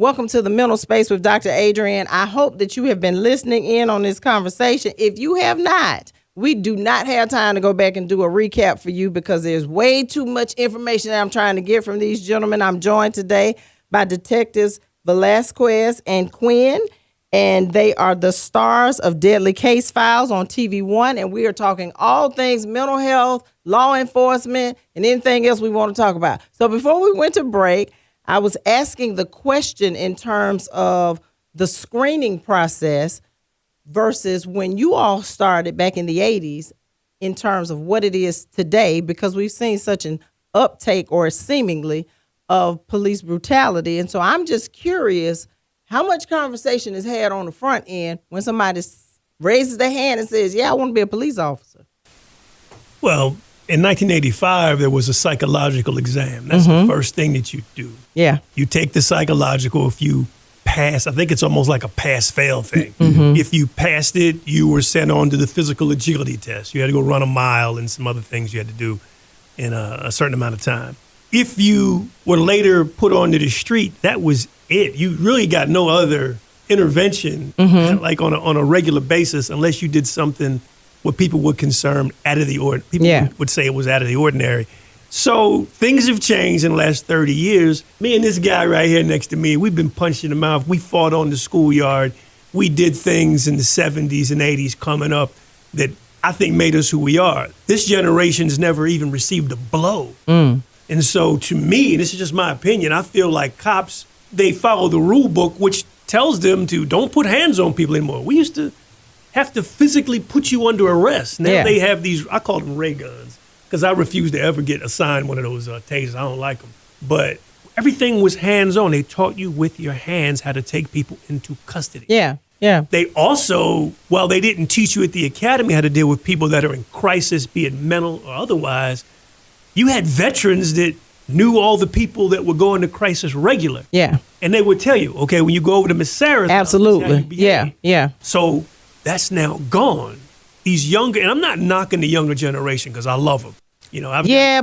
Welcome to the Mental Space with Dr. Adrienne. I hope that you have been listening in on this conversation. If you have not, we do not have time to go back and do a recap for you because there's way too much information that I'm trying to get from these gentlemen. I'm joined today by Detectives Velazquez and Quinn, and they are the stars of Deadly Case Files on TV1, and we are talking all things mental health, law enforcement, and anything else we want to talk about. So before we went to break, I was asking the question in terms of the screening process versus when you all started back in the 80s in terms of what it is today, because we've seen such an uptake or seemingly of police brutality. And so I'm just curious how much conversation is had on the front end when somebody raises their hand and says, yeah, I want to be a police officer? Well, in 1985, there was a psychological exam. That's the first thing that you do. Yeah. You take the psychological. If you pass, I think it's almost like a pass-fail thing. If you passed it, you were sent on to the physical agility test. You had to go run a mile and some other things you had to do in a certain amount of time. If you were later put onto the street, that was it. You really got no other intervention like on a regular basis unless you did something what people would consider out of the ordinary. People would say it was out of the ordinary. So things have changed in the last 30 years. Me and this guy right here next to me, we've been punched in the mouth. We fought on the schoolyard. We did things in the 70s and 80s coming up that I think made us who we are. This generation's never even received a blow. And so to me, this is just my opinion, I feel like cops, they follow the rule book, which tells them to don't put hands on people anymore. We used to have to physically put you under arrest. Now they have these, I call them ray guns, because I refuse to ever get assigned one of those tasers. I don't like them. But everything was hands-on. They taught you with your hands how to take people into custody. Yeah. They also, while they didn't teach you at the academy how to deal with people that are in crisis, be it mental or otherwise, you had veterans that knew all the people that were going to crisis regular. Yeah. And they would tell you, okay, when you go over to Miss Sarah's absolutely. Yeah. So that's now gone. These younger, and I'm not knocking the younger generation because I love them. You know,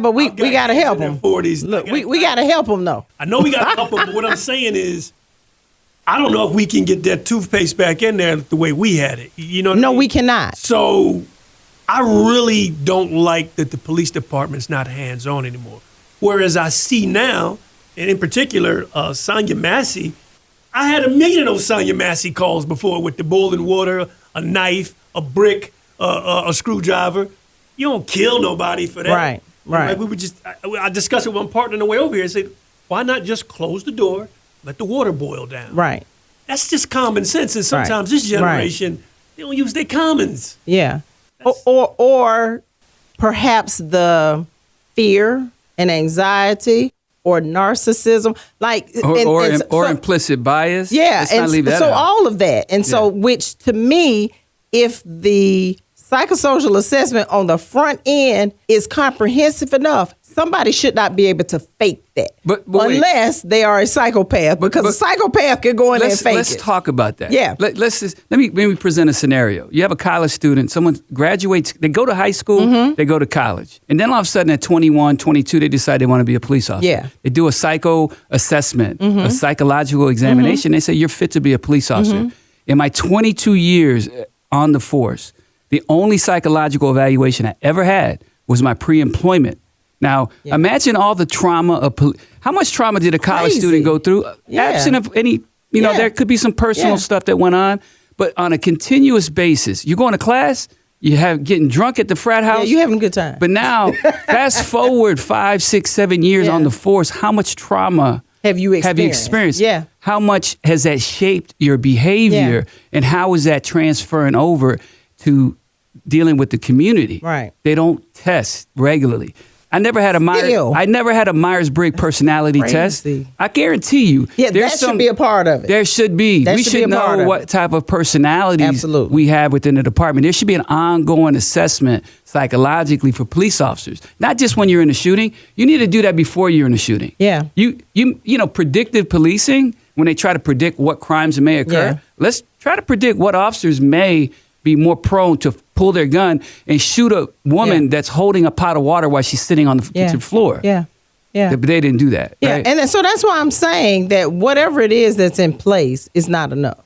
but we got to help them. 40s. Look, we got to help them, though. I know we got to help them, but what I'm saying is, I don't know if we can get that toothpaste back in there the way we had it. You know what I mean? We cannot. So I really don't like that the police department's not hands-on anymore. Whereas I see now, and in particular, Sonia Massey, I had a million of those Sonia Massey calls before with the boiling water, a knife, a brick, a screwdriver. You don't kill nobody for that. Right. Like we would just, I discussed it with one partner on the way over here and said, why not just close the door, let the water boil down? Right. That's just common sense. And sometimes this generation, they don't use their commons. Yeah. Or perhaps the fear and anxiety or narcissism, like or implicit bias. Yeah, let's not leave that out. All of that, and so which to me, if the psychosocial assessment on the front end is comprehensive enough, somebody should not be able to fake that, but unless they are a psychopath, because a psychopath can go in there and fake it. Let's talk about that. Yeah. Let me present a scenario. You have a college student, someone graduates, they go to high school, they go to college. And then all of a sudden at 21, 22, they decide they want to be a police officer. Yeah. They do a psycho assessment, a psychological examination. They say, you're fit to be a police officer. In my 22 years on the force, the only psychological evaluation I ever had was my pre-employment. Now, imagine all the trauma of how much trauma did a college student go through? Absent of any, there could be some personal stuff that went on, but on a continuous basis, you're going to class, getting drunk at the frat house. Yeah, you're having a good time. But now, fast forward 5, 6, 7 years on the force, how much trauma have you experienced? Yeah. How much has that shaped your behavior, and how is that transferring over to dealing with the community? Right. They don't test regularly. I never had a Myers-Briggs personality test. I guarantee you. Yeah, that should be a part of it. There should be. We should know what type of personalities we have within the department. There should be an ongoing assessment psychologically for police officers. Not just when you're in a shooting. You need to do that before you're in a shooting. Yeah. You know, predictive policing, when they try to predict what crimes may occur, let's try to predict what officers may be more prone to pull their gun and shoot a woman that's holding a pot of water while she's sitting on the kitchen floor. Yeah. Yeah. But they didn't do that. Yeah, right? and so that's why I'm saying that whatever it is that's in place is not enough.